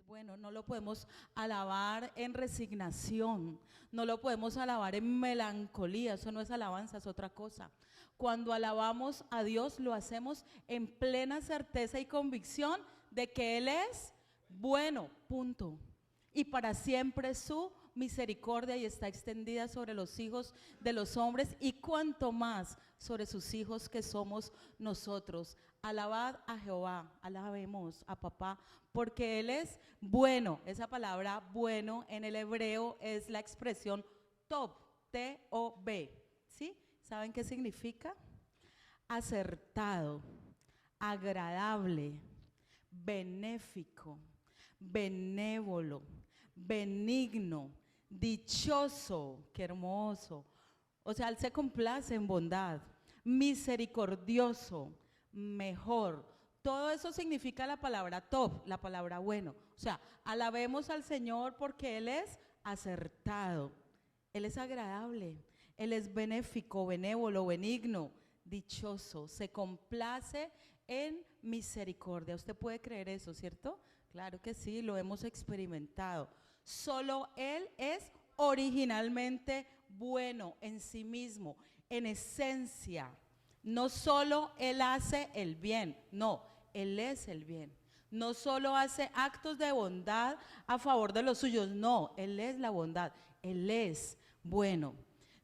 bueno, no lo podemos alabar en resignación, no lo podemos alabar en melancolía, eso no es alabanza, es otra cosa. Cuando alabamos a Dios lo hacemos en plena certeza y convicción de que Él es bueno, punto. Y para siempre su misericordia y está extendida sobre los hijos de los hombres y cuanto más sobre sus hijos que somos nosotros. Alabad a Jehová, alabemos a papá, porque Él es bueno. Esa palabra bueno en el hebreo es la expresión tob, T-O-B, ¿sí? ¿Saben qué significa? Acertado, agradable, benéfico, benévolo, benigno, dichoso, qué hermoso. O sea, Él se complace en bondad, misericordioso, mejor. Todo eso significa la palabra top, la palabra bueno. O sea, alabemos al Señor porque Él es acertado, Él es agradable, Él es benéfico, benévolo, benigno, dichoso, se complace en misericordia. ¿Usted puede creer eso, cierto? Claro que sí, lo hemos experimentado. Solo Él es originalmente bueno en sí mismo, en esencia. No solo Él hace el bien, no, Él es el bien. No solo hace actos de bondad a favor de los suyos, no, Él es la bondad, Él es bueno.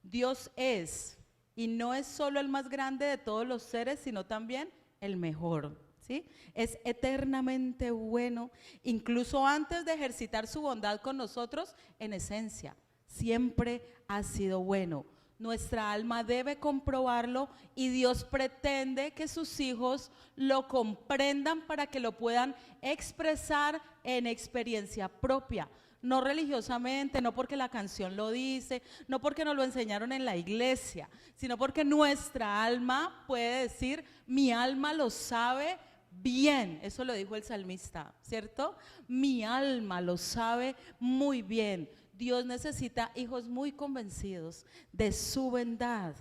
Dios es, y no es solo el más grande de todos los seres, sino también el mejor, ¿sí? Es eternamente bueno, incluso antes de ejercitar su bondad con nosotros, en esencia, siempre ha sido bueno. Nuestra alma debe comprobarlo y Dios pretende que sus hijos lo comprendan para que lo puedan expresar en experiencia propia. No religiosamente, no porque la canción lo dice, no porque nos lo enseñaron en la iglesia, sino porque nuestra alma puede decir, mi alma lo sabe bien. Eso lo dijo el salmista, ¿cierto? Mi alma lo sabe muy bien. Dios necesita hijos muy convencidos de su bondad,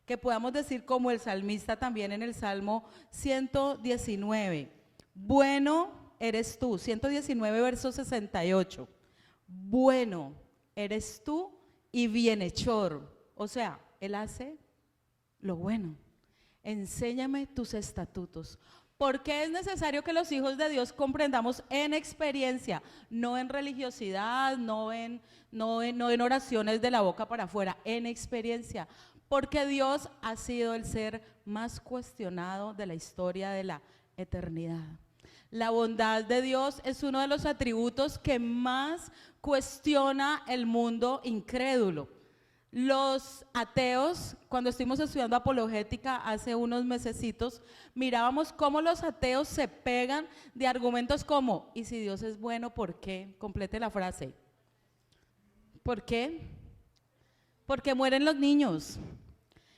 que podamos decir como el salmista también en el Salmo 119, bueno eres tú, 119 verso 68, bueno eres tú y bienhechor, o sea, Él hace lo bueno, enséñame tus estatutos. ¿Por qué es necesario que los hijos de Dios comprendamos en experiencia, no en religiosidad, no en oraciones de la boca para afuera, en experiencia? Porque Dios ha sido el ser más cuestionado de la historia de la eternidad. La bondad de Dios es uno de los atributos que más cuestiona el mundo incrédulo. Los ateos, cuando estuvimos estudiando apologética hace unos mesecitos, mirábamos cómo los ateos se pegan de argumentos como, y si Dios es bueno, ¿por qué? Complete la frase. ¿Por qué? Porque mueren los niños.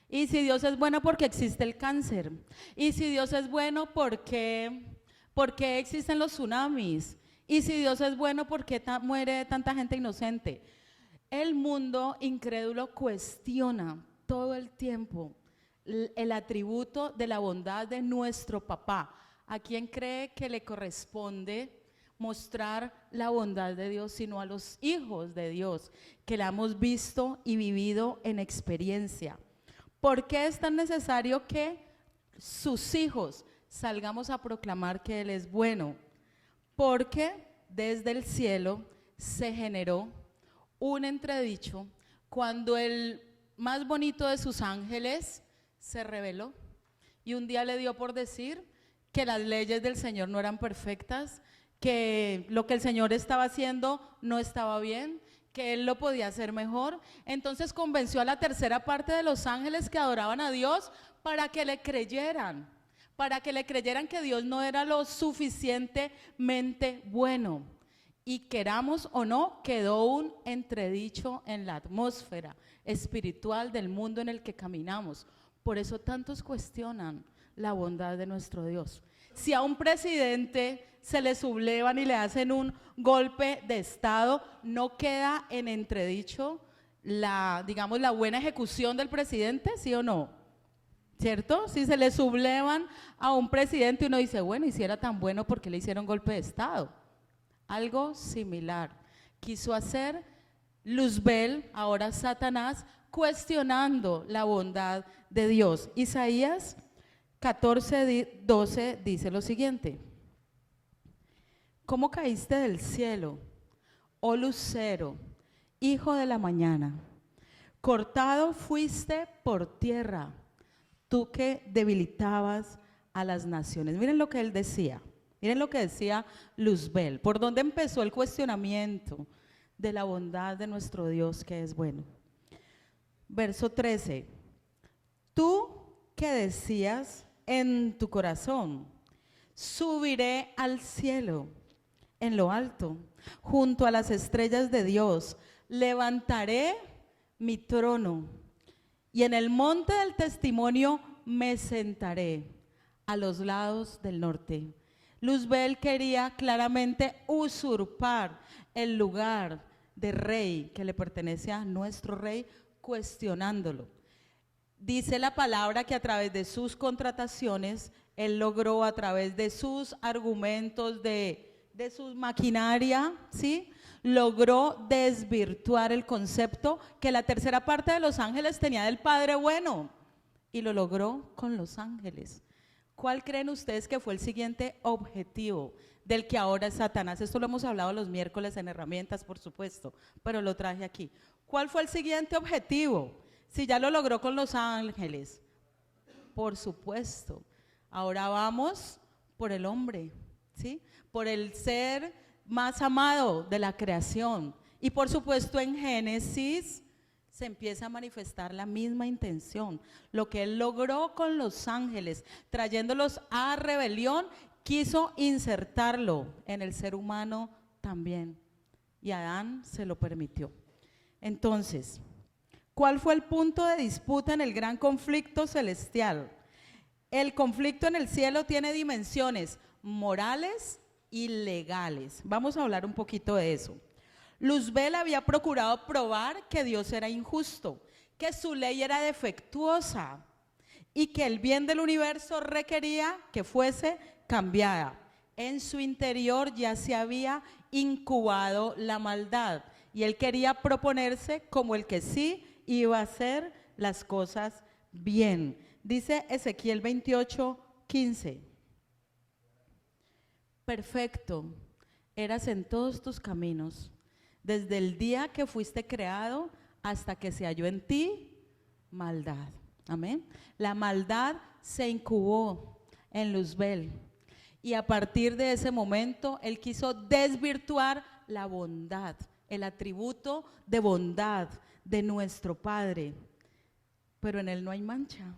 Y si Dios es bueno, porque existe el cáncer. Y si Dios es bueno, ¿por qué existen los tsunamis? Y si Dios es bueno, ¿por qué muere tanta gente inocente? El mundo incrédulo cuestiona todo el tiempo el atributo de la bondad de nuestro papá. ¿A quién cree que le corresponde mostrar la bondad de Dios? Sino a los hijos de Dios, que la hemos visto y vivido en experiencia. ¿Por qué es tan necesario que sus hijos salgamos a proclamar que Él es bueno? Porque desde el cielo se generó un entredicho cuando el más bonito de sus ángeles se rebeló y un día le dio por decir que las leyes del Señor no eran perfectas, que lo que el Señor estaba haciendo no estaba bien, que Él lo podía hacer mejor. Entonces convenció a la tercera parte de los ángeles que adoraban a Dios para que le creyeran que Dios no era lo suficientemente bueno. Y queramos o no, quedó un entredicho en la atmósfera espiritual del mundo en el que caminamos. Por eso tantos cuestionan la bondad de nuestro Dios. Si a un presidente se le sublevan y le hacen un golpe de estado, ¿no queda en entredicho la buena ejecución del presidente, sí o no? ¿cierto? Si se le sublevan a un presidente, uno dice, bueno, y si era tan bueno, ¿por qué le hicieron golpe de Estado? Algo similar. Quiso hacer Luzbel, ahora Satanás, cuestionando la bondad de Dios. Isaías 14:12 dice lo siguiente: ¿cómo caíste del cielo, oh lucero, hijo de la mañana? Cortado fuiste por tierra, tú que debilitabas a las naciones. Miren lo que él decía, miren lo que decía Luzbel, por dónde empezó el cuestionamiento de la bondad de nuestro Dios que es bueno. Verso 13, tú que decías en tu corazón, subiré al cielo, en lo alto, junto a las estrellas de Dios, levantaré mi trono y en el monte del testimonio me sentaré a los lados del norte. Luzbel quería claramente usurpar el lugar de rey que le pertenece a nuestro rey, cuestionándolo. Dice la palabra que a través de sus contrataciones, él logró a través de sus argumentos, de su maquinaria, ¿sí?, logró desvirtuar el concepto que la tercera parte de los ángeles tenía del Padre bueno, y lo logró con los ángeles. ¿Cuál creen ustedes que fue el siguiente objetivo del que ahora es Satanás? Esto lo hemos hablado los miércoles en herramientas, por supuesto, pero lo traje aquí. ¿Cuál fue el siguiente objetivo? Si ya lo logró con los ángeles, por supuesto, ahora vamos por el hombre, ¿sí?, por el ser más amado de la creación. Y por supuesto en Génesis se empieza a manifestar la misma intención. Lo que él logró con los ángeles, trayéndolos a rebelión, quiso insertarlo en el ser humano también. Y Adán se lo permitió. Entonces, ¿cuál fue el punto de disputa en el gran conflicto celestial? El conflicto en el cielo tiene dimensiones morales y legales. Vamos a hablar un poquito de eso. Luzbel había procurado probar que Dios era injusto, que su ley era defectuosa y que el bien del universo requería que fuese cambiada. En su interior ya se había incubado la maldad y él quería proponerse como el que sí iba a hacer las cosas bien. Dice Ezequiel 28:15. Perfecto eras en todos tus caminos, desde el día que fuiste creado hasta que se halló en ti maldad. Amén. La maldad se incubó en Luzbel y a partir de ese momento él quiso desvirtuar la bondad, el atributo de bondad de nuestro Padre, pero en él no hay mancha.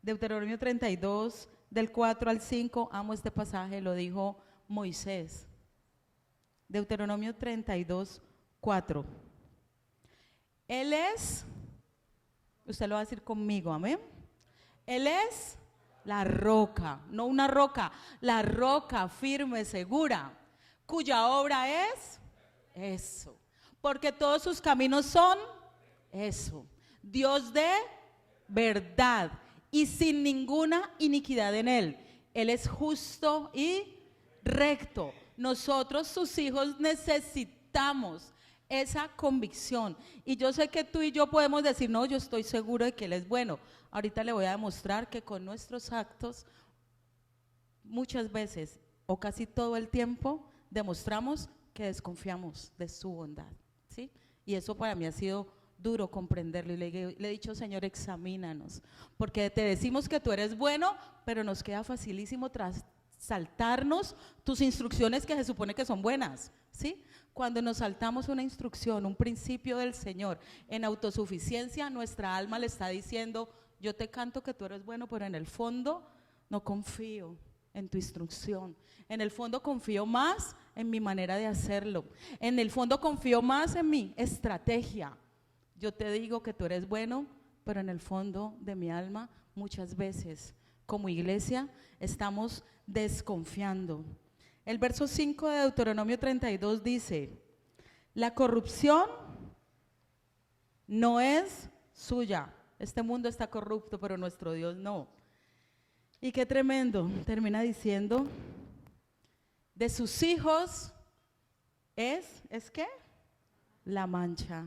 Deuteronomio 32, del 4 al 5, amo este pasaje, lo dijo Moisés. Deuteronomio 32, 4. Él es, usted lo va a decir conmigo, amén. Él es la roca, no una roca, la roca firme, segura, cuya obra es eso, porque todos sus caminos son eso, Dios de verdad y sin ninguna iniquidad en él. Él es justo y recto. Nosotros, sus hijos, necesitamos esa convicción. Y yo sé que tú y yo podemos decir, no, yo estoy seguro de que Él es bueno. Ahorita le voy a demostrar que con nuestros actos, muchas veces o casi todo el tiempo, demostramos que desconfiamos de su bondad, ¿sí? Y eso para mí ha sido duro comprenderlo. Y le he dicho, Señor, examínanos, porque te decimos que tú eres bueno, pero nos queda facilísimo saltarnos tus instrucciones que se supone que son buenas, ¿sí? Cuando nos saltamos una instrucción, un principio del Señor en autosuficiencia, nuestra alma le está diciendo, yo te canto que tú eres bueno, pero en el fondo no confío en tu instrucción. En el fondo confío más en mi manera de hacerlo. En el fondo confío más en mi estrategia. Yo te digo que tú eres bueno, pero en el fondo de mi alma muchas veces como iglesia estamos desconfiando. El verso 5 de Deuteronomio 32 dice, la corrupción no es suya. Este mundo está corrupto, pero nuestro Dios no. Y qué tremendo, termina diciendo, de sus hijos ¿es qué? La mancha.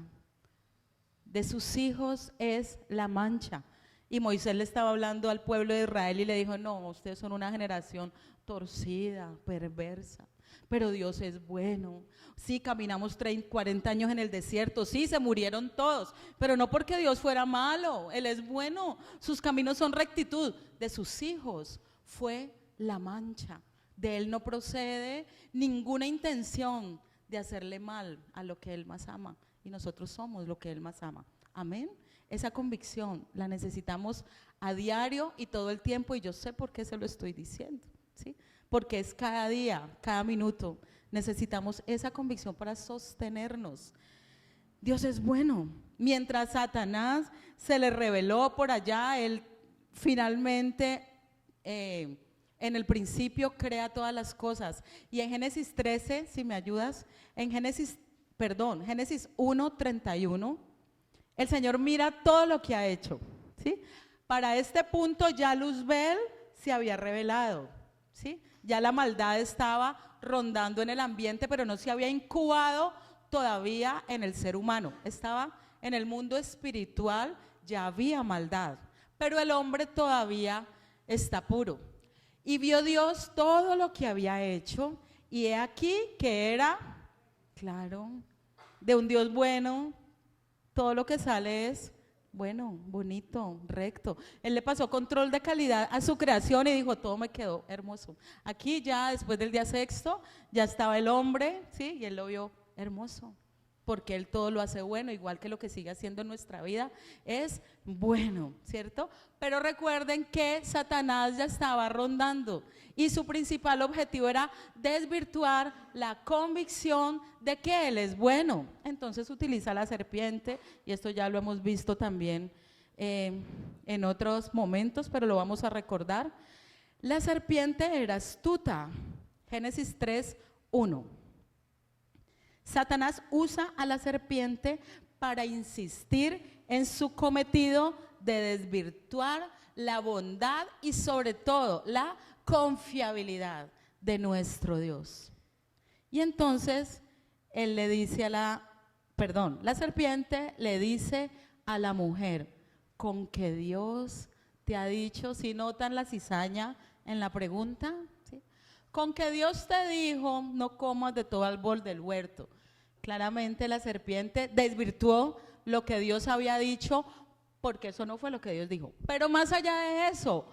De sus hijos es la mancha. Y Moisés le estaba hablando al pueblo de Israel y le dijo, no, ustedes son una generación torcida, perversa, pero Dios es bueno. Sí, caminamos 30, 40 años en el desierto, sí, se murieron todos, pero no porque Dios fuera malo, Él es bueno, sus caminos son rectitud. De sus hijos fue la mancha, de Él no procede ninguna intención de hacerle mal a lo que Él más ama, y nosotros somos lo que Él más ama. Amén. Esa convicción la necesitamos a diario y todo el tiempo, y yo sé por qué se lo estoy diciendo, ¿sí? Porque es cada día, cada minuto, necesitamos esa convicción para sostenernos. Dios es bueno. Mientras Satanás se le reveló por allá, él finalmente en el principio crea todas las cosas. Y en Génesis 13, si me ayudas, en Génesis 1:31, el Señor mira todo lo que ha hecho, ¿sí? Para este punto ya Luzbel se había revelado, ¿sí? Ya la maldad estaba rondando en el ambiente, pero no se había incubado todavía en el ser humano. Estaba en el mundo espiritual, ya había maldad, pero el hombre todavía está puro. Y vio Dios todo lo que había hecho, y he aquí que era, claro, de un Dios bueno. Todo lo que sale es bueno, bonito, recto. Él le pasó control de calidad a su creación y dijo, todo me quedó hermoso. Aquí ya después del día sexto ya estaba el hombre, ¿sí? Y él lo vio hermoso, porque Él todo lo hace bueno, igual que lo que sigue haciendo en nuestra vida es bueno, ¿cierto? Pero recuerden que Satanás ya estaba rondando y su principal objetivo era desvirtuar la convicción de que Él es bueno. Entonces utiliza la serpiente, y esto ya lo hemos visto también en otros momentos, pero lo vamos a recordar. La serpiente era astuta. Génesis 3:1. Satanás usa a la serpiente para insistir en su cometido de desvirtuar la bondad y sobre todo la confiabilidad de nuestro Dios. Y entonces él le dice la serpiente le dice a la mujer, ¿con qué Dios te ha dicho? Si notan la cizaña en la pregunta, ¿sí? Con que Dios te dijo, no comas de todo árbol del huerto. Claramente la serpiente desvirtuó lo que Dios había dicho, porque eso no fue lo que Dios dijo. Pero más allá de eso,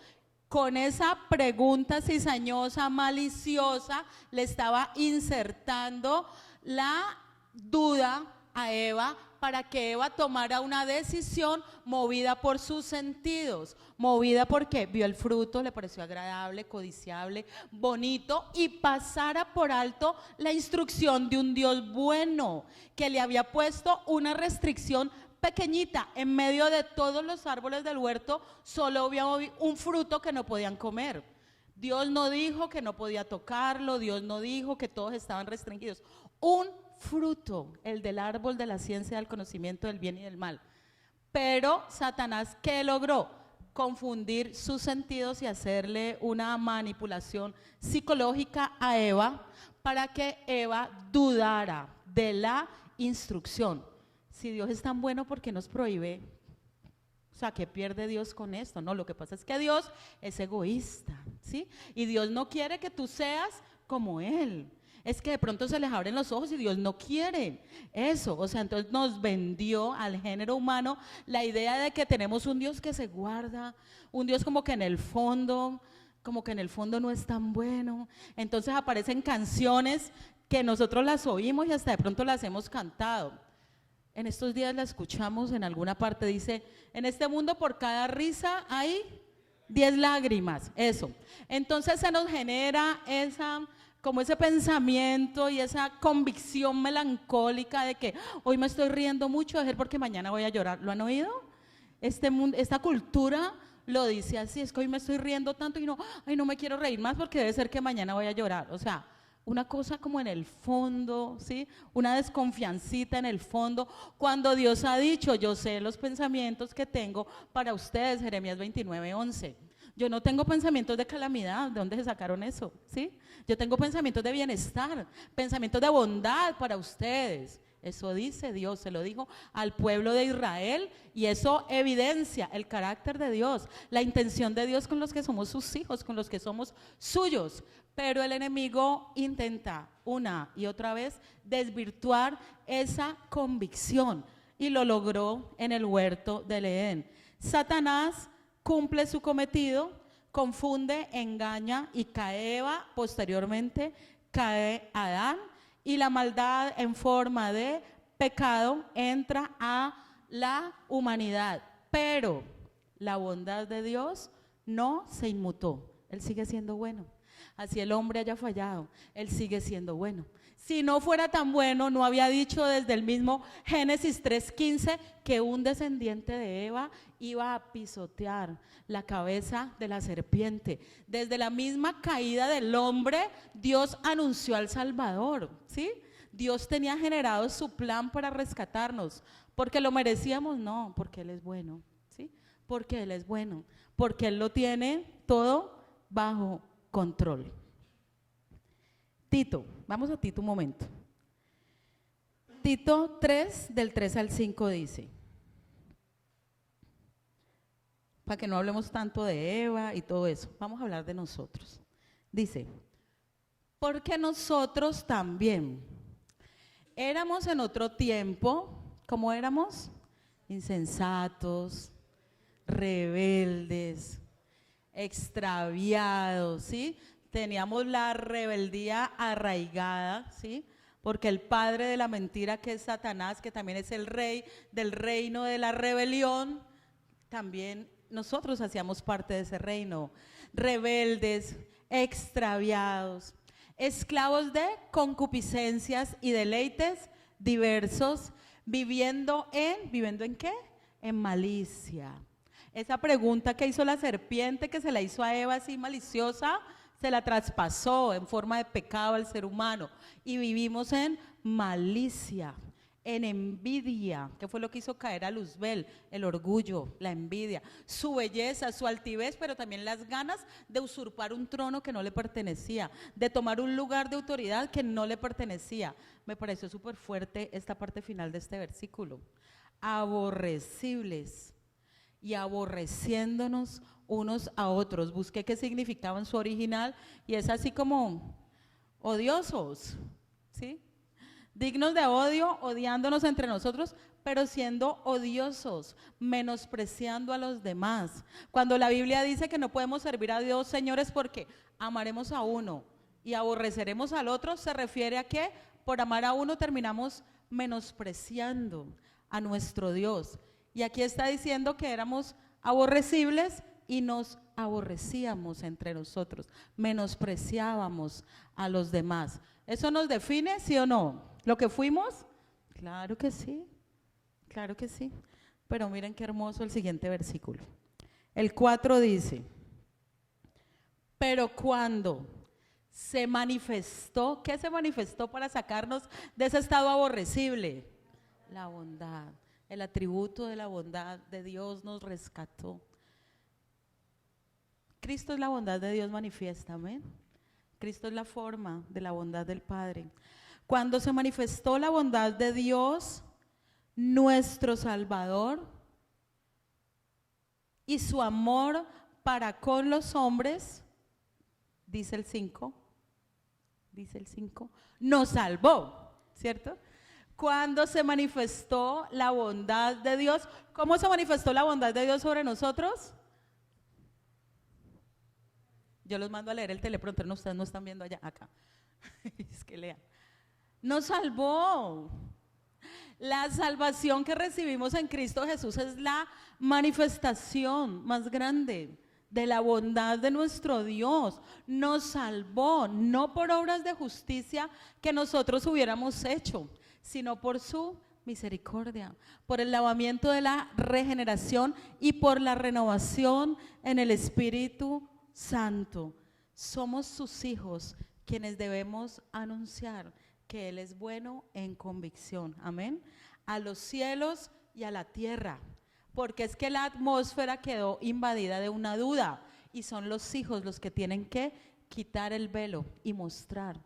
con esa pregunta cizañosa, maliciosa, le estaba insertando la duda a Eva, para que Eva tomara una decisión movida por sus sentidos, movida porque vio el fruto, le pareció agradable, codiciable, bonito, y pasara por alto la instrucción de un Dios bueno, que le había puesto una restricción pequeñita. En medio de todos los árboles del huerto, solo había un fruto que no podían comer. Dios no dijo que no podía tocarlo, Dios no dijo que todos estaban restringidos. Un fruto, el del árbol de la ciencia del conocimiento del bien y del mal. Pero Satanás, ¿qué logró? Confundir sus sentidos y hacerle una manipulación psicológica a Eva para que Eva dudara de la instrucción. Si Dios es tan bueno, ¿por qué nos prohíbe? O sea, ¿qué pierde Dios con esto? No, lo que pasa es que Dios es egoísta, ¿sí? Y Dios no quiere que tú seas como Él. Es que de pronto se les abren los ojos y Dios no quiere eso. O sea, entonces nos vendió al género humano la idea de que tenemos un Dios que se guarda, un Dios como que en el fondo no es tan bueno. Entonces aparecen canciones que nosotros las oímos y hasta de pronto las hemos cantado. En estos días la escuchamos en alguna parte, dice, en este mundo por cada risa hay 10 lágrimas, eso. Entonces se nos genera como ese pensamiento y esa convicción melancólica de que hoy me estoy riendo mucho, es porque mañana voy a llorar. ¿Lo han oído? Esta cultura lo dice así, es que hoy me estoy riendo tanto y no me quiero reír más porque debe ser que mañana voy a llorar. O sea, una cosa como en el fondo, ¿sí? Una desconfiancita en el fondo, cuando Dios ha dicho, yo sé los pensamientos que tengo para ustedes, Jeremías 29:11. Yo no tengo pensamientos de calamidad, ¿de dónde se sacaron eso? ¿Sí? Yo tengo pensamientos de bienestar, pensamientos de bondad para ustedes. Eso dice Dios, se lo dijo al pueblo de Israel y eso evidencia el carácter de Dios, la intención de Dios con los que somos sus hijos, con los que somos suyos. Pero el enemigo intenta una y otra vez desvirtuar esa convicción y lo logró en el huerto del Edén. Satanás cumple su cometido, confunde, engaña y cae Eva, posteriormente cae Adán y la maldad en forma de pecado entra a la humanidad. Pero la bondad de Dios no se inmutó, Él sigue siendo bueno. Así el hombre haya fallado, Él sigue siendo bueno. Si no fuera tan bueno, no había dicho desde el mismo Génesis 3:15 que un descendiente de Eva iba a pisotear la cabeza de la serpiente. Desde la misma caída del hombre, Dios anunció al Salvador, ¿sí? Dios tenía generado su plan para rescatarnos. ¿Porque lo merecíamos? No, porque Él es bueno, ¿sí? Porque Él es bueno, porque Él lo tiene todo bajo control. Tito, vamos a Tito un momento. Tito 3, del 3 al 5 dice, para que no hablemos tanto de Eva y todo eso, vamos a hablar de nosotros. Dice, porque nosotros también éramos en otro tiempo, ¿cómo éramos? Insensatos, rebeldes, extraviados, ¿sí? Teníamos la rebeldía arraigada, ¿sí? Porque el padre de la mentira, que es Satanás, que también es el rey del reino de la rebelión, también nosotros hacíamos parte de ese reino. Rebeldes, extraviados, esclavos de concupiscencias y deleites diversos, ¿viviendo en qué? En malicia. Esa pregunta que hizo la serpiente, que se la hizo a Eva así maliciosa, se la traspasó en forma de pecado al ser humano y vivimos en malicia, en envidia, que fue lo que hizo caer a Luzbel, el orgullo, la envidia, su belleza, su altivez, pero también las ganas de usurpar un trono que no le pertenecía, de tomar un lugar de autoridad que no le pertenecía. Me pareció súper fuerte esta parte final de este versículo. Aborrecibles y aborreciéndonos unos a otros. Busqué qué significaba en su original y es así como odiosos, ¿sí? Dignos de odio, odiándonos entre nosotros, pero siendo odiosos, menospreciando a los demás. Cuando la Biblia dice que no podemos servir a Dios, señores, porque amaremos a uno y aborreceremos al otro, se refiere a que por amar a uno terminamos menospreciando a nuestro Dios. Y aquí está diciendo que éramos aborrecibles y nos aborrecíamos entre nosotros, menospreciábamos a los demás. ¿Eso nos define, sí o no? ¿Lo que fuimos? Claro que sí, claro que sí. Pero miren qué hermoso el siguiente versículo. El 4 dice, pero cuando se manifestó, ¿qué se manifestó para sacarnos de ese estado aborrecible? La bondad, el atributo de la bondad de Dios nos rescató. Cristo es la bondad de Dios manifiesta, amén. Cristo es la forma de la bondad del Padre. Cuando se manifestó la bondad de Dios, nuestro Salvador, y su amor para con los hombres, dice el 5, nos salvó, ¿cierto? Cuando se manifestó la bondad de Dios, ¿cómo se manifestó la bondad de Dios sobre nosotros? Yo los mando a leer el teleprompter, no, ustedes no están viendo allá, acá. Es que lean. Nos salvó. La salvación que recibimos en Cristo Jesús es la manifestación más grande de la bondad de nuestro Dios. Nos salvó, no por obras de justicia que nosotros hubiéramos hecho, sino por su misericordia, por el lavamiento de la regeneración y por la renovación en el Espíritu Santo. Somos sus hijos quienes debemos anunciar que Él es bueno en convicción, amén, a los cielos y a la tierra, porque es que la atmósfera quedó invadida de una duda y son los hijos los que tienen que quitar el velo y mostrar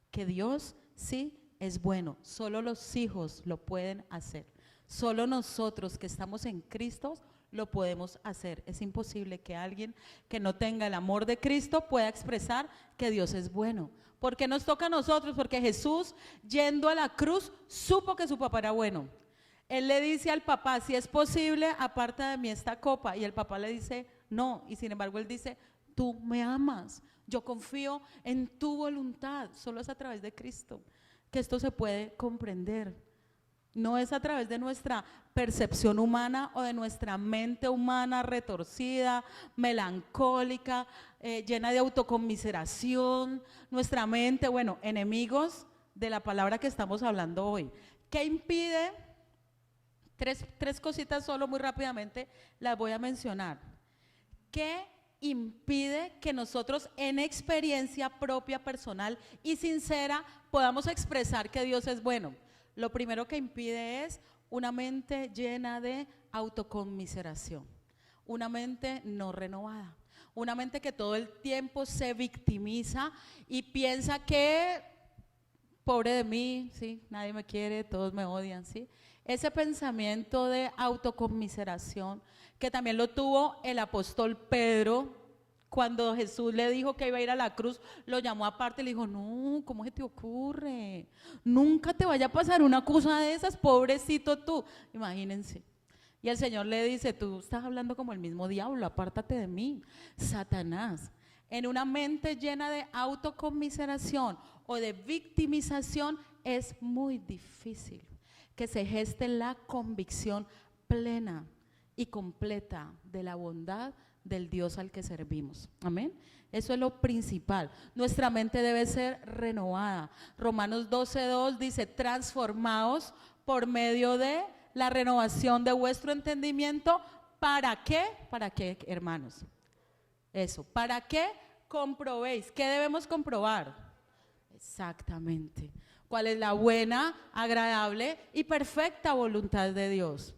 que Dios sí es bueno. Solo los hijos lo pueden hacer, solo nosotros que estamos en Cristo lo podemos hacer. Es imposible que alguien que no tenga el amor de Cristo pueda expresar que Dios es bueno. ¿Por qué nos toca a nosotros? Porque Jesús, yendo a la cruz, supo que su papá era bueno. Él le dice al papá, si es posible, aparta de mí esta copa. Y el papá le dice, no. Y sin embargo él dice, tú me amas, yo confío en tu voluntad. Solo es a través de Cristo que esto se puede comprender. No es a través de nuestra percepción humana o de nuestra mente humana retorcida, melancólica, llena de autoconmiseración. Nuestra mente, bueno, enemigos de la palabra que estamos hablando hoy. ¿Qué impide? Tres cositas solo muy rápidamente las voy a mencionar. ¿Qué impide que nosotros en experiencia propia, personal y sincera podamos expresar que Dios es bueno? Lo primero que impide es una mente llena de autoconmiseración, una mente no renovada, una mente que todo el tiempo se victimiza y piensa que pobre de mí, ¿sí? Nadie me quiere, todos me odian, ¿sí? Ese pensamiento de autoconmiseración que también lo tuvo el apóstol Pedro. Cuando Jesús le dijo que iba a ir a la cruz, lo llamó aparte y le dijo, no, ¿cómo se te ocurre? Nunca te vaya a pasar una cosa de esas, pobrecito tú. Imagínense. Y el Señor le dice, tú estás hablando como el mismo diablo, apártate de mí, Satanás. En una mente llena de autoconmiseración o de victimización es muy difícil que se geste la convicción plena y completa de la bondad del Dios al que servimos. Amén. Eso es lo principal. Nuestra mente debe ser renovada. Romanos 12:2 dice, transformaos por medio de la renovación de vuestro entendimiento. ¿Para qué? ¿Para qué, hermanos? Eso, ¿para qué? Comprobéis. ¿Qué debemos comprobar? Exactamente. ¿Cuál es la buena, agradable y perfecta voluntad de Dios?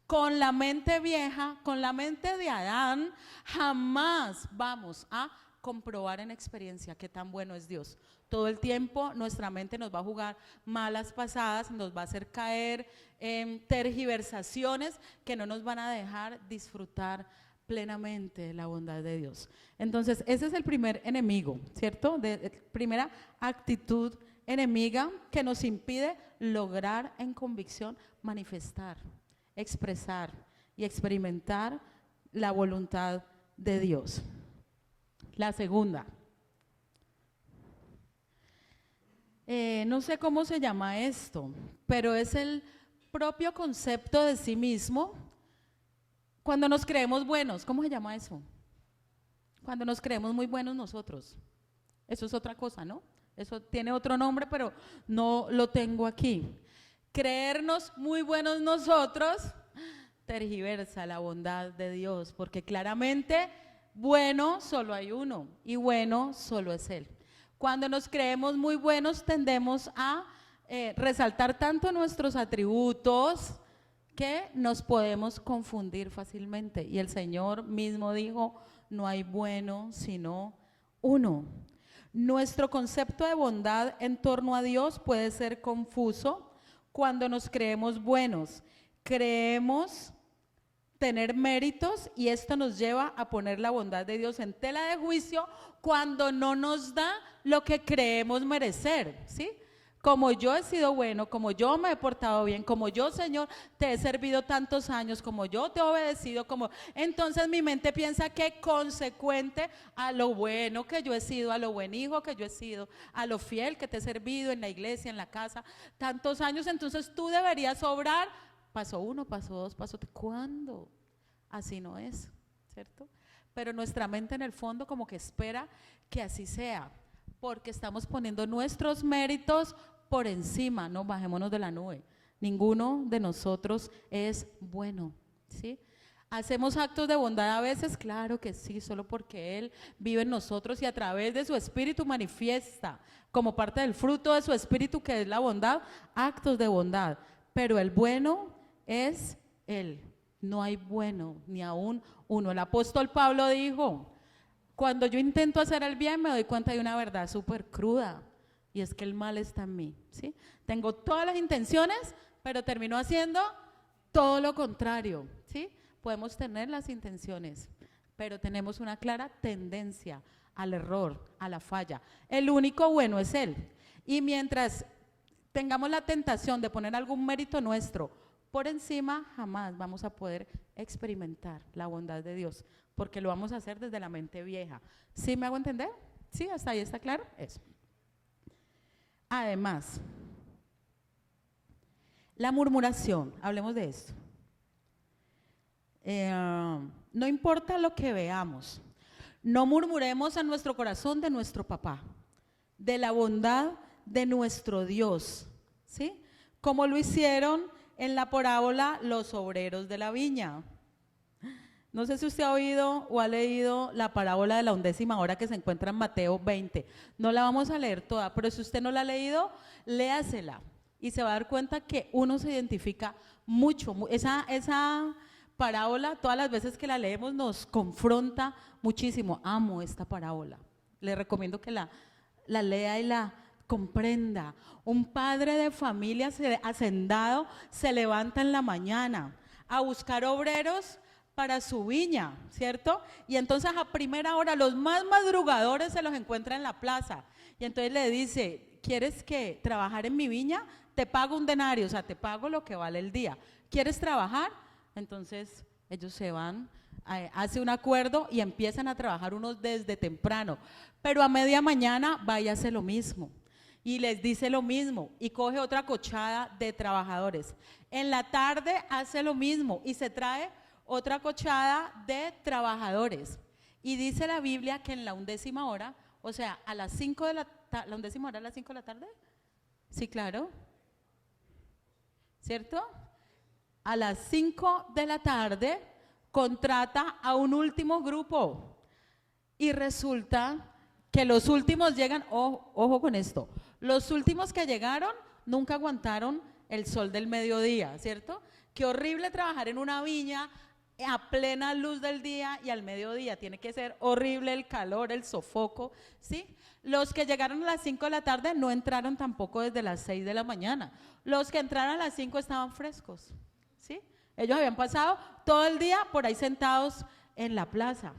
Con la mente vieja, con la mente de Adán, jamás vamos a comprobar en experiencia qué tan bueno es Dios. Todo el tiempo nuestra mente nos va a jugar malas pasadas, nos va a hacer caer en tergiversaciones que no nos van a dejar disfrutar plenamente la bondad de Dios. Entonces, ese es el primer enemigo, ¿cierto? Primera actitud enemiga que nos impide lograr en convicción manifestar, expresar y experimentar la voluntad de Dios. La segunda, no sé cómo se llama esto, pero es el propio concepto de sí mismo. Cuando nos creemos buenos, ¿cómo se llama eso? Cuando nos creemos muy buenos nosotros. Eso es otra cosa, ¿no? Eso tiene otro nombre, pero no lo tengo aquí. Creernos muy buenos nosotros tergiversa la bondad de Dios, porque claramente bueno solo hay uno y bueno solo es Él. Cuando nos creemos muy buenos tendemos a resaltar tanto nuestros atributos que nos podemos confundir fácilmente. Y el Señor mismo dijo, no hay bueno sino uno. Nuestro concepto de bondad en torno a Dios puede ser confuso cuando nos creemos buenos. Creemos tener méritos y esto nos lleva a poner la bondad de Dios en tela de juicio cuando no nos da lo que creemos merecer, ¿sí? Como yo he sido bueno, como yo me he portado bien, como yo, Señor, te he servido tantos años, como yo te he obedecido, entonces mi mente piensa que consecuente a lo bueno que yo he sido, a lo buen hijo que yo he sido, a lo fiel que te he servido en la iglesia, en la casa, tantos años, entonces tú deberías obrar. Paso 1, paso 2, paso 3. ¿Cuándo? Así no es, ¿cierto? Pero nuestra mente en el fondo como que espera que así sea, porque estamos poniendo nuestros méritos por encima. No, bajémonos de la nube. Ninguno de nosotros es bueno, ¿sí? ¿Hacemos actos de bondad a veces? Claro que sí, solo porque Él vive en nosotros y a través de su Espíritu manifiesta como parte del fruto de su Espíritu, que es la bondad, actos de bondad. Pero el bueno es Él. No hay bueno, ni aún uno. El apóstol Pablo dijo, cuando yo intento hacer el bien me doy cuenta de una verdad súper cruda, y es que el mal está en mí, ¿sí? Tengo todas las intenciones, pero termino haciendo todo lo contrario, ¿sí? Podemos tener las intenciones, pero tenemos una clara tendencia al error, a la falla. El único bueno es Él. Y mientras tengamos la tentación de poner algún mérito nuestro por encima, jamás vamos a poder experimentar la bondad de Dios, porque lo vamos a hacer desde la mente vieja. ¿Sí me hago entender? ¿Sí? ¿Hasta ahí está claro? Eso. Además, la murmuración, hablemos de esto. No importa lo que veamos, no murmuremos en nuestro corazón de nuestro papá, de la bondad de nuestro Dios, ¿sí? Como lo hicieron en la parábola los obreros de la viña. No sé si usted ha oído o ha leído la parábola de la 11ª hora que se encuentra en Mateo 20. No la vamos a leer toda, pero si usted no la ha leído, léasela y se va a dar cuenta que uno se identifica mucho. Esa parábola, todas las veces que la leemos, nos confronta muchísimo. Amo esta parábola. Le recomiendo que la lea y la comprenda. Un padre de familia hacendado se levanta en la mañana a buscar obreros para su viña, ¿cierto? Y entonces a primera hora los más madrugadores se los encuentra en la plaza. Y entonces le dice, ¿quieres que trabajar en mi viña? Te pago un denario, o sea, te pago lo que vale el día. ¿Quieres trabajar? Entonces ellos se van, hace un acuerdo y empiezan a trabajar unos desde temprano. Pero a media mañana va y hace lo mismo. Y les dice lo mismo y coge otra cochada de trabajadores. En la tarde hace lo mismo y se trae otra cochada de trabajadores. Y dice la Biblia que en la 11ª hora, o sea, a las 5 de la tarde, ¿la 11ª hora a las 5 de la tarde? Sí, claro. ¿Cierto? A las 5 de la tarde contrata a un último grupo. Y resulta que los últimos llegan, ojo con esto, los últimos que llegaron nunca aguantaron el sol del mediodía, ¿cierto? Qué horrible trabajar en una viña a plena luz del día y al mediodía, tiene que ser horrible el calor, el sofoco, ¿sí? Los que llegaron a las 5 de la tarde no entraron tampoco desde las 6 de la mañana, los que entraron a las 5 estaban frescos, ¿sí? Ellos habían pasado todo el día por ahí sentados en la plaza,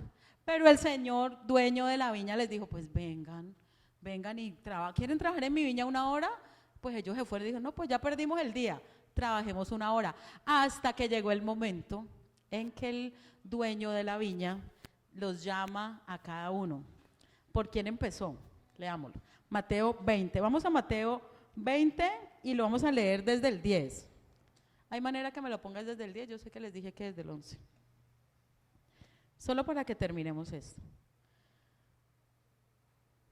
pero el señor dueño de la viña les dijo, pues vengan y ¿quieren trabajar en mi viña una hora? Pues ellos se fueron y dijeron, no, pues ya perdimos el día, trabajemos una hora, hasta que llegó el momento en que el dueño de la viña los llama a cada uno. ¿Por quién empezó? Leámoslo. Mateo 20. Vamos a Mateo 20 y lo vamos a leer desde el 10. ¿Hay manera que me lo pongas desde el 10? Yo sé que les dije que desde el 11. Solo para que terminemos esto.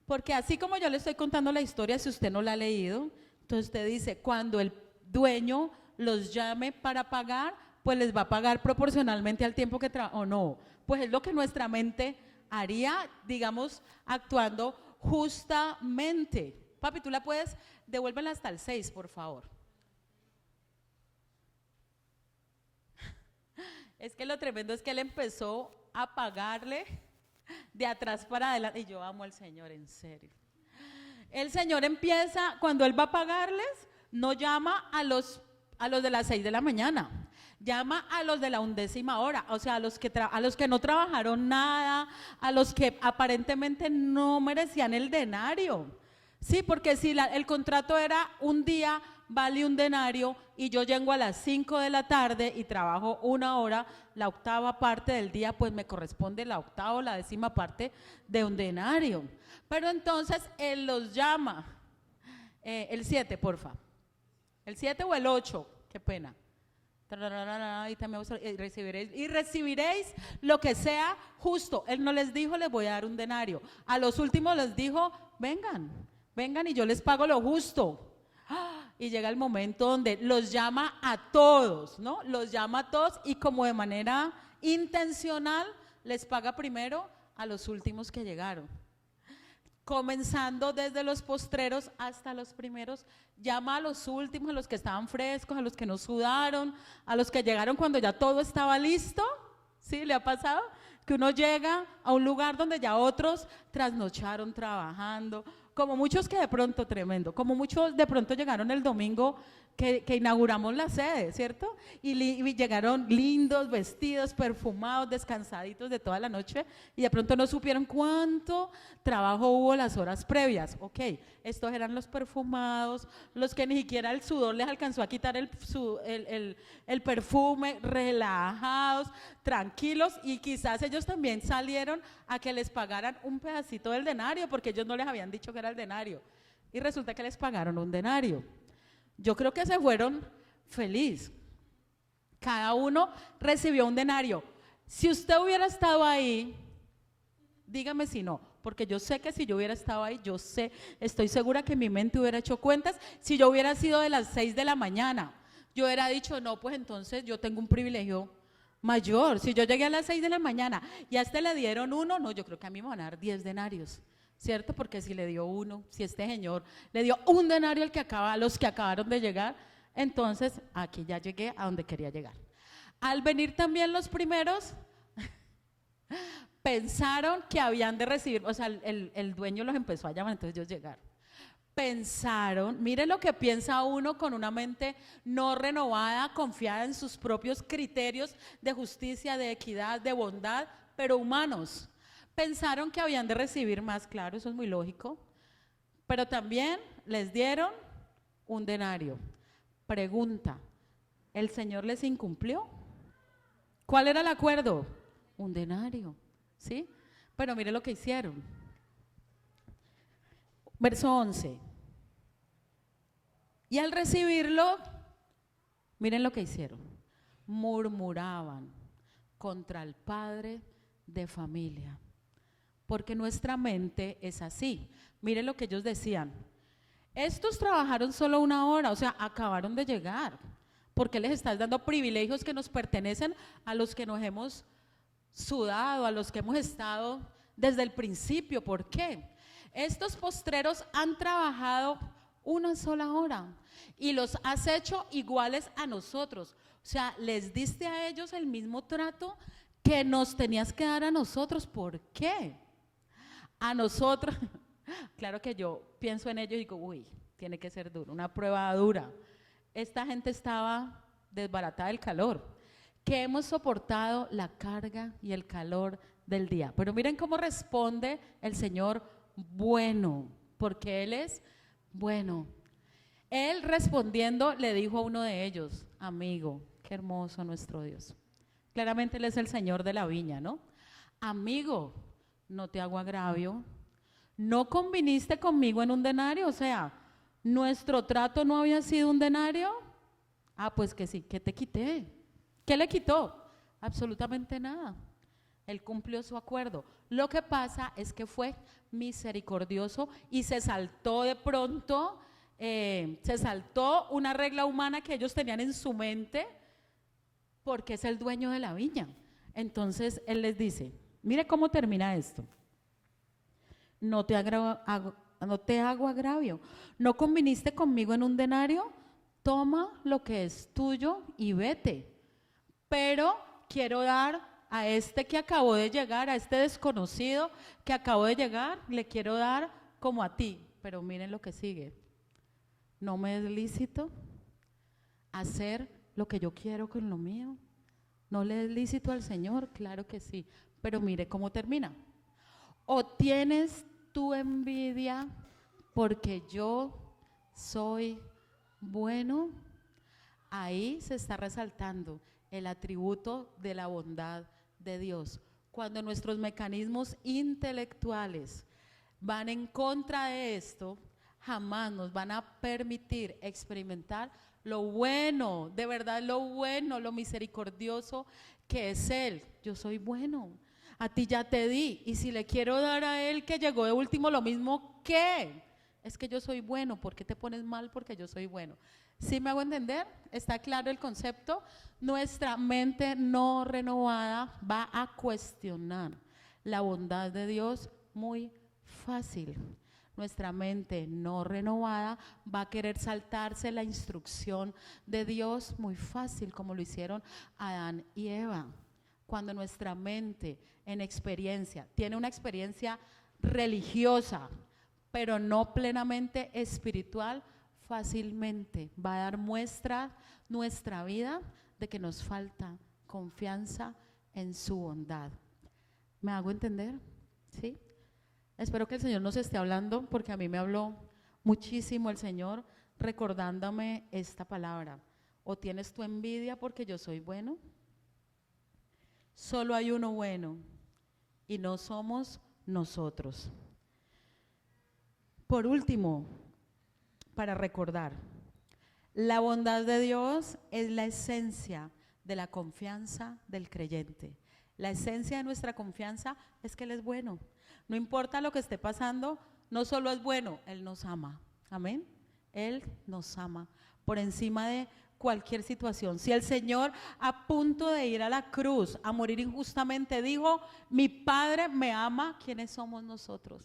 Porque así como yo le estoy contando la historia, si usted no la ha leído, entonces usted dice, cuando el dueño los llame para pagar, pues les va a pagar proporcionalmente al tiempo que trabaja, o no. Pues es lo que nuestra mente haría, digamos, actuando justamente. Papi, tú la puedes, devuélvela hasta el 6, por favor. Es que lo tremendo es que él empezó a pagarle de atrás para adelante, y yo amo al Señor, en serio. El Señor empieza, cuando Él va a pagarles, no llama a los de las 6 de la mañana, llama a los de la 11ª hora, o sea, a los que no trabajaron nada, a los que aparentemente no merecían el denario. Sí, porque si el contrato era un día, vale un denario, y yo llego a las 5 de la tarde y trabajo una hora, la octava parte del día, pues me corresponde la octava o la 10ª parte de un denario. Pero entonces Él los llama, el 7, porfa, el 7 o el 8, qué pena. Y recibiréis lo que sea justo. Él no les dijo, les voy a dar un denario. A los últimos les dijo, vengan y yo les pago lo justo. Y llega el momento donde los llama a todos, ¿no? Los llama a todos y como de manera intencional les paga primero a los últimos que llegaron. Comenzando desde los postreros hasta los primeros, llama a los últimos, a los que estaban frescos, a los que no sudaron, a los que llegaron cuando ya todo estaba listo. ¿Sí? ¿Le ha pasado? Que uno llega a un lugar donde ya otros trasnocharon trabajando, como muchos que de pronto, tremendo, como muchos de pronto llegaron el domingo que inauguramos la sede, ¿cierto? Y llegaron lindos, vestidos, perfumados, descansaditos de toda la noche y de pronto no supieron cuánto trabajo hubo las horas previas. Ok, estos eran los perfumados, los que ni siquiera el sudor les alcanzó a quitar el perfume, relajados, tranquilos, y quizás ellos también salieron a que les pagaran un pedacito del denario porque ellos no les habían dicho que era el denario y resulta que les pagaron un denario. Yo creo que se fueron feliz. Cada uno recibió un denario. Si usted hubiera estado ahí, dígame si no, porque yo sé que si yo hubiera estado ahí, estoy segura que mi mente hubiera hecho cuentas. Si yo hubiera sido de las 6 de la mañana, yo hubiera dicho, no, pues entonces yo tengo un privilegio mayor. Si yo llegué a las 6 de la mañana y a este le dieron uno, no, yo creo que a mí me van a dar 10 denarios. ¿Cierto? Porque si le dio uno, si este señor le dio un denario a los que acabaron de llegar, entonces aquí ya llegué a donde quería llegar. Al venir también los primeros, pensaron que habían de recibir, o sea, el dueño los empezó a llamar, entonces ellos llegaron. Pensaron, mire lo que piensa uno con una mente no renovada, confiada en sus propios criterios de justicia, de equidad, de bondad, pero humanos. Pensaron que habían de recibir más, claro, eso es muy lógico, pero también les dieron un denario. Pregunta, ¿el Señor les incumplió? ¿Cuál era el acuerdo? Un denario, ¿sí? Pero mire lo que hicieron. Verso 11. Y al recibirlo, miren lo que hicieron. Murmuraban contra el padre de familia. Porque nuestra mente es así. Miren lo que ellos decían. Estos trabajaron solo una hora, o sea, acabaron de llegar. ¿Por qué les estás dando privilegios que nos pertenecen a los que nos hemos sudado, a los que hemos estado desde el principio? ¿Por qué? Estos postreros han trabajado una sola hora y los has hecho iguales a nosotros. O sea, les diste a ellos el mismo trato que nos tenías que dar a nosotros. ¿Por qué? A nosotros, claro que yo pienso en ellos y digo, uy, tiene que ser duro, una prueba dura. Esta gente estaba desbaratada del calor, que hemos soportado la carga y el calor del día. Pero miren cómo responde el Señor bueno, porque Él es bueno. Él respondiendo le dijo a uno de ellos, amigo, qué hermoso nuestro Dios. Claramente Él es el Señor de la viña, ¿no? Amigo, no te hago agravio, no conviniste conmigo en un denario, o sea, nuestro trato no había sido un denario. Ah, pues que sí, ¿qué te quité? ¿Qué le quitó? Absolutamente nada. Él cumplió su acuerdo. Lo que pasa es que fue misericordioso y se saltó de pronto, se saltó una regla humana que ellos tenían en su mente porque es el dueño de la viña. Entonces Él les dice, mire cómo termina esto. No te hago agravio. ¿No conviniste conmigo en un denario? Toma lo que es tuyo y vete. Pero quiero dar a este que acabó de llegar, a este desconocido que acabó de llegar, le quiero dar como a ti. Pero miren lo que sigue. ¿No me es lícito hacer lo que yo quiero con lo mío? ¿No le es lícito al Señor? Claro que sí. Pero mire cómo termina. ¿O tienes tu envidia porque yo soy bueno? Ahí se está resaltando el atributo de la bondad de Dios. Cuando nuestros mecanismos intelectuales van en contra de esto, jamás nos van a permitir experimentar lo bueno, de verdad lo bueno, lo misericordioso que es Él. Yo soy bueno, a ti ya te di, y si le quiero dar a Él que llegó de último lo mismo, ¿qué? Es que yo soy bueno. ¿Por qué te pones mal porque yo soy bueno? ¿Sí me hago entender? ¿Está claro el concepto? Nuestra mente no renovada va a cuestionar la bondad de Dios muy fácil. Nuestra mente no renovada va a querer saltarse la instrucción de Dios muy fácil, como lo hicieron Adán y Eva. Cuando nuestra mente en experiencia, tiene una experiencia religiosa, pero no plenamente espiritual, fácilmente va a dar muestra nuestra vida de que nos falta confianza en su bondad. ¿Me hago entender? ¿Sí? Espero que el Señor nos esté hablando, porque a mí me habló muchísimo el Señor recordándome esta palabra. ¿O tienes tu envidia porque yo soy bueno? Solo hay uno bueno y no somos nosotros. Por último, para recordar, la bondad de Dios es la esencia de la confianza del creyente. La esencia de nuestra confianza es que Él es bueno. No importa lo que esté pasando, no solo es bueno, Él nos ama. Amén. Él nos ama por encima de cualquier situación. Si el Señor, a punto de ir a la cruz, a morir injustamente, dijo: mi Padre me ama, ¿quiénes somos nosotros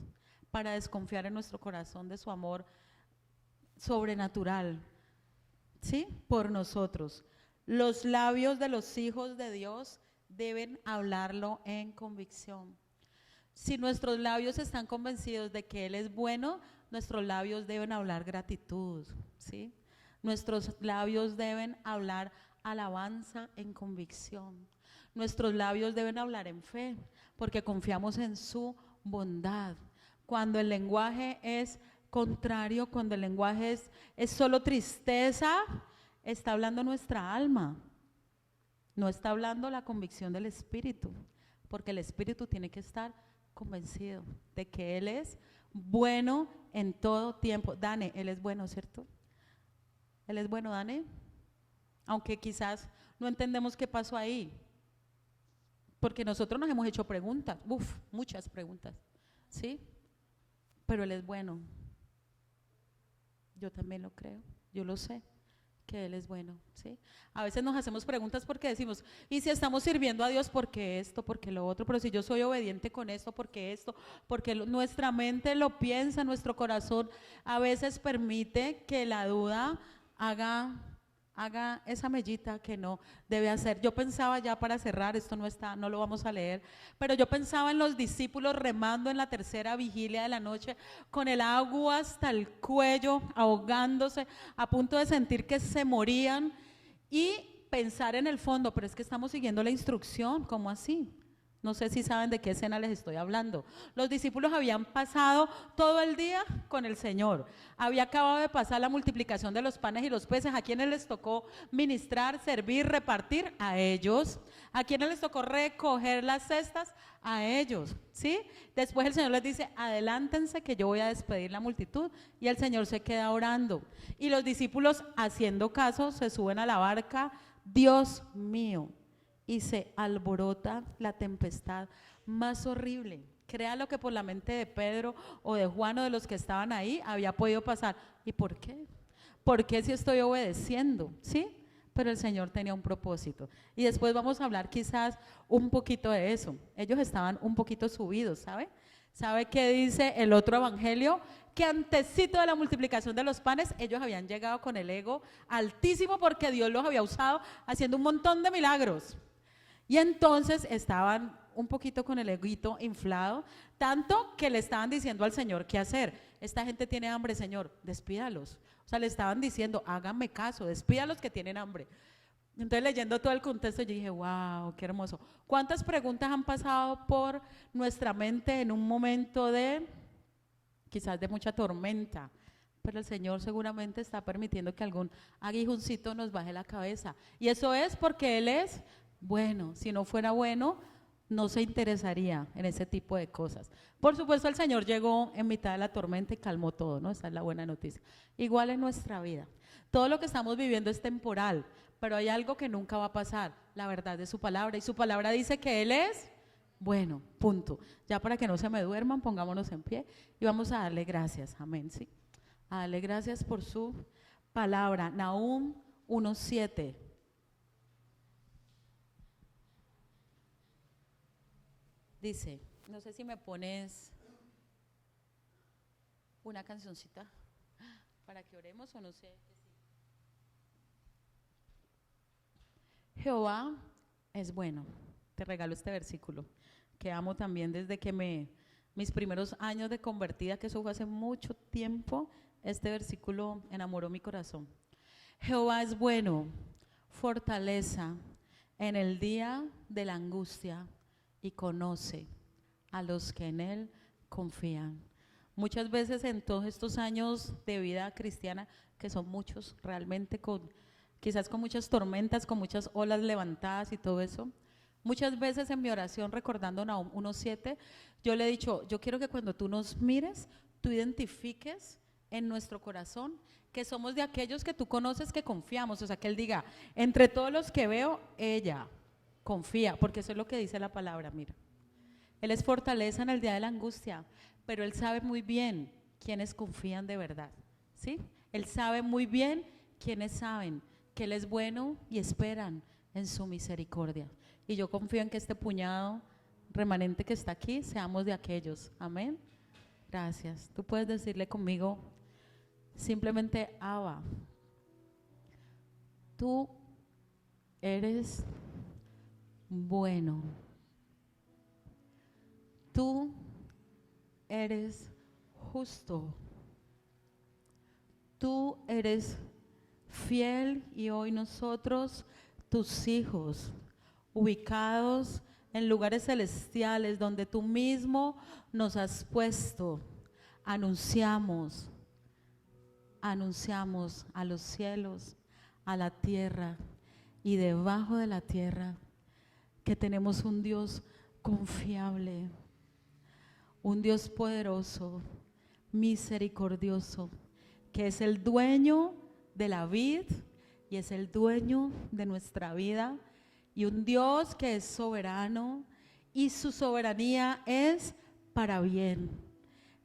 para desconfiar en nuestro corazón de su amor sobrenatural? ¿Sí? Por nosotros. Los labios de los hijos de Dios deben hablarlo en convicción. Si nuestros labios están convencidos de que Él es bueno, nuestros labios deben hablar gratitud, ¿sí? Nuestros labios deben hablar alabanza en convicción. Nuestros labios deben hablar en fe, porque confiamos en su bondad. Cuando el lenguaje es contrario, cuando el lenguaje es solo tristeza, está hablando nuestra alma, no está hablando la convicción del Espíritu, porque el Espíritu tiene que estar convencido de que Él es bueno en todo tiempo. Dane, Él es bueno, ¿cierto? Él es bueno, Dane, aunque quizás no entendemos qué pasó ahí, porque nosotros nos hemos hecho preguntas, muchas preguntas, ¿sí? Pero Él es bueno. Yo también lo creo, yo lo sé, que Él es bueno, ¿sí? A veces nos hacemos preguntas porque decimos: ¿y si estamos sirviendo a Dios, por qué esto, por qué lo otro? Pero si yo soy obediente con esto, ¿por qué esto? Porque nuestra mente lo piensa, nuestro corazón a veces permite que la duda haga esa mellita que no debe hacer. Yo pensaba, ya para cerrar, esto no está, no lo vamos a leer, pero yo pensaba en los discípulos remando en la tercera vigilia de la noche con el agua hasta el cuello, ahogándose, a punto de sentir que se morían, y pensar en el fondo: pero es que estamos siguiendo la instrucción, ¿cómo así? No sé si saben de qué escena les estoy hablando. Los discípulos habían pasado todo el día con el Señor. Había acabado de pasar la multiplicación de los panes y los peces. ¿A quiénes les tocó ministrar, servir, repartir? A ellos. ¿A quiénes les tocó recoger las cestas? A ellos, ¿sí? Después el Señor les dice: adelántense que yo voy a despedir la multitud, y el Señor se queda orando. Y los discípulos, haciendo caso, se suben a la barca. Dios mío, y se alborota la tempestad más horrible. Créalo que por la mente de Pedro o de Juan o de los que estaban ahí había podido pasar. ¿Y por qué? ¿Por qué si estoy obedeciendo? ¿Sí? Pero el Señor tenía un propósito. Y después vamos a hablar quizás un poquito de eso. Ellos estaban un poquito subidos, ¿sabe? ¿Sabe qué dice el otro evangelio? Que antesito de la multiplicación de los panes, ellos habían llegado con el ego altísimo porque Dios los había usado haciendo un montón de milagros. Y entonces estaban un poquito con el eguito inflado, tanto que le estaban diciendo al Señor qué hacer. Esta gente tiene hambre, Señor, despídalos. O sea, le estaban diciendo: háganme caso, despídalos que tienen hambre. Entonces, leyendo todo el contexto, yo dije: wow, qué hermoso. ¿Cuántas preguntas han pasado por nuestra mente en un momento de, quizás de mucha tormenta? Pero el Señor seguramente está permitiendo que algún aguijoncito nos baje la cabeza. Y eso es porque Él es bueno. Si no fuera bueno, no se interesaría en ese tipo de cosas. Por supuesto, el Señor llegó en mitad de la tormenta y calmó todo, ¿no? Esa es la buena noticia. Igual en nuestra vida. Todo lo que estamos viviendo es temporal, pero hay algo que nunca va a pasar: la verdad de su palabra. Y su palabra dice que Él es bueno, punto. Ya para que no se me duerman, pongámonos en pie y vamos a darle gracias. Amén, ¿sí? A darle gracias por su palabra. Nahum 1:7. Dice, no sé si me pones una cancioncita para que oremos o no sé. Jehová es bueno. Te regalo este versículo que amo también desde que mis primeros años de convertida, que eso fue hace mucho tiempo. Este versículo enamoró mi corazón. Jehová es bueno, fortaleza en el día de la angustia y conoce a los que en Él confían. Muchas veces en todos estos años de vida cristiana, que son muchos realmente, quizás con muchas tormentas, con muchas olas levantadas y todo eso, muchas veces en mi oración, recordando Nahum 1:7, yo le he dicho, yo quiero que cuando tú nos mires, tú identifiques en nuestro corazón que somos de aquellos que tú conoces, que confiamos. O sea, que Él diga, entre todos los que veo, ella confía, porque eso es lo que dice la palabra, mira. Él es fortaleza en el día de la angustia, pero Él sabe muy bien quiénes confían de verdad, ¿sí? Él sabe muy bien quiénes saben que Él es bueno y esperan en su misericordia. Y yo confío en que este puñado remanente que está aquí, seamos de aquellos. Amén. Gracias. Tú puedes decirle conmigo simplemente, Abba, tú eres bueno. Tú eres justo. Tú eres fiel y hoy nosotros, tus hijos, ubicados en lugares celestiales donde tú mismo nos has puesto, anunciamos a los cielos, a la tierra y debajo de la tierra que tenemos un Dios confiable, un Dios poderoso, misericordioso, que es el dueño de la vid y es el dueño de nuestra vida, y un Dios que es soberano y su soberanía es para bien.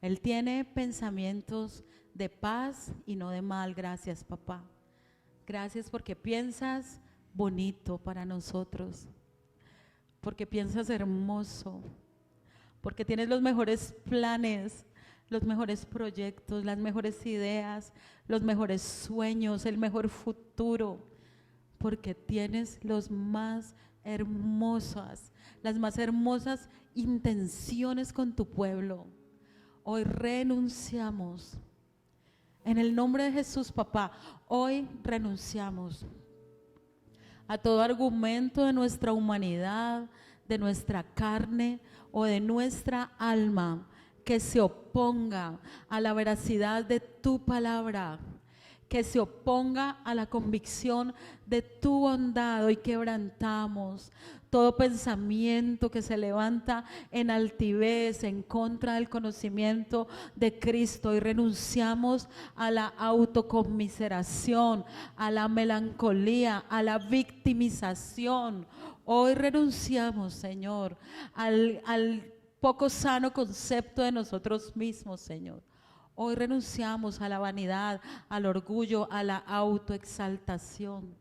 Él tiene pensamientos de paz y no de mal. Gracias, papá. Gracias porque piensas bonito para nosotros, porque piensas hermoso, porque tienes los mejores planes, los mejores proyectos, las mejores ideas, los mejores sueños, el mejor futuro, porque tienes las más hermosas intenciones con tu pueblo. Hoy renunciamos, en el nombre de Jesús, papá, hoy renunciamos a todo argumento de nuestra humanidad, de nuestra carne o de nuestra alma que se oponga a la veracidad de tu palabra, que se oponga a la convicción de tu bondad. Hoy quebrantamos todo pensamiento que se levanta en altivez en contra del conocimiento de Cristo, y renunciamos a la autoconmiseración, a la melancolía, a la victimización. Hoy renunciamos, Señor, al poco sano concepto de nosotros mismos, Señor. Hoy renunciamos a la vanidad, al orgullo, a la autoexaltación.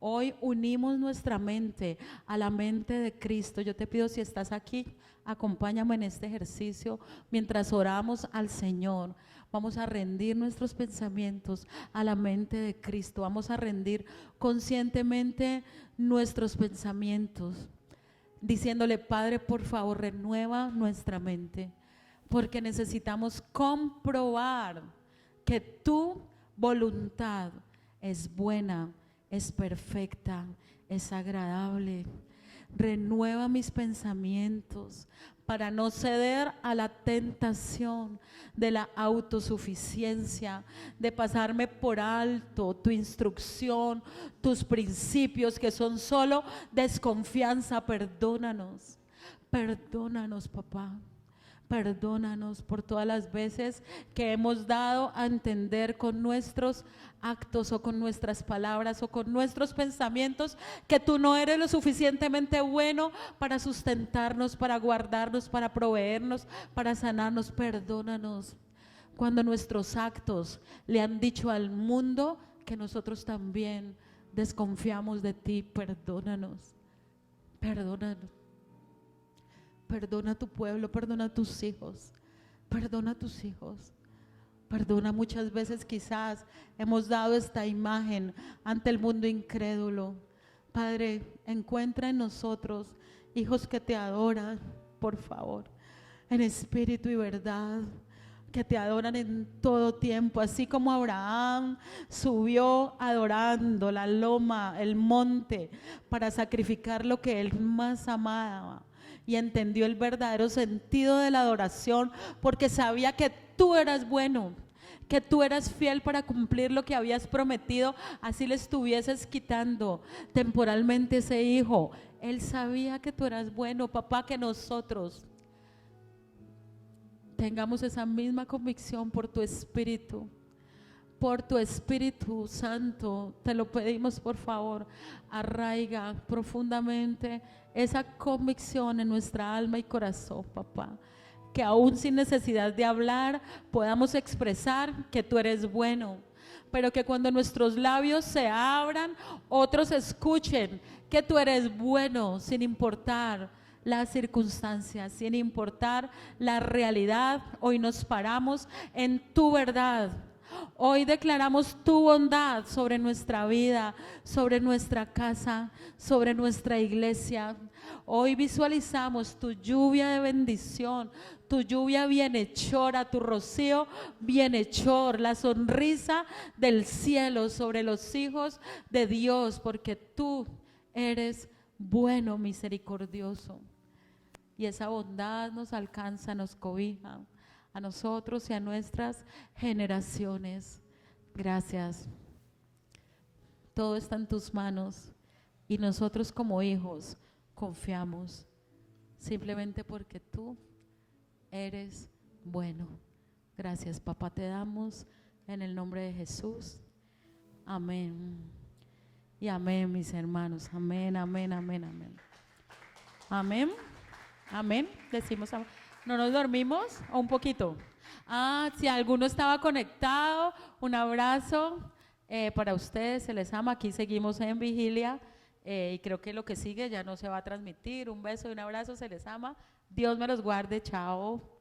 Hoy unimos nuestra mente a la mente de Cristo. Yo te pido, si estás aquí, acompáñame en este ejercicio mientras oramos al Señor. Vamos a rendir nuestros pensamientos a la mente de Cristo. Vamos a rendir conscientemente nuestros pensamientos, diciéndole: Padre, por favor, renueva nuestra mente, porque necesitamos comprobar que tu voluntad es buena, es perfecta, es agradable. Renueva mis pensamientos para no ceder a la tentación de la autosuficiencia, de pasarme por alto tu instrucción, tus principios, que son solo desconfianza. Perdónanos, perdónanos, papá. Perdónanos por todas las veces que hemos dado a entender con nuestros actos o con nuestras palabras o con nuestros pensamientos que tú no eres lo suficientemente bueno para sustentarnos, para guardarnos, para proveernos, para sanarnos. Perdónanos cuando nuestros actos le han dicho al mundo que nosotros también desconfiamos de ti. Perdónanos, perdónanos. Perdona a tu pueblo, perdona a tus hijos, perdona a tus hijos. Perdona, muchas veces quizás hemos dado esta imagen ante el mundo incrédulo. Padre, encuentra en nosotros hijos que te adoran, por favor, en espíritu y verdad, que te adoran en todo tiempo, así como Abraham subió adorando la loma, el monte, para sacrificar lo que él más amaba, y entendió el verdadero sentido de la adoración, porque sabía que tú eras bueno, que tú eras fiel para cumplir lo que habías prometido, así le estuvieses quitando temporalmente ese hijo. Él sabía que tú eras bueno, papá, que nosotros tengamos esa misma convicción por tu Espíritu Santo. Te lo pedimos, por favor, arraiga profundamente esa convicción en nuestra alma y corazón, papá, que aún sin necesidad de hablar podamos expresar que tú eres bueno, pero que cuando nuestros labios se abran, otros escuchen que tú eres bueno, sin importar las circunstancias, sin importar la realidad. Hoy nos paramos en tu verdad. Hoy declaramos tu bondad sobre nuestra vida, sobre nuestra casa, sobre nuestra iglesia. Hoy visualizamos tu lluvia de bendición, tu lluvia bienhechora, tu rocío bienhechor, la sonrisa del cielo sobre los hijos de Dios, porque tú eres bueno, misericordioso. Y esa bondad nos alcanza, nos cobija a nosotros y a nuestras generaciones. Gracias. Todo está en tus manos y nosotros como hijos confiamos simplemente porque tú eres bueno. Gracias, papá, te damos en el nombre de Jesús. Amén. Y amén, mis hermanos. Amén, amén, amén, amén. Amén. Amén. Decimos amén. ¿No nos dormimos? ¿O un poquito? Si alguno estaba conectado, un abrazo para ustedes, se les ama. Aquí seguimos en vigilia y creo que lo que sigue ya no se va a transmitir. Un beso y un abrazo, se les ama. Dios me los guarde. Chao.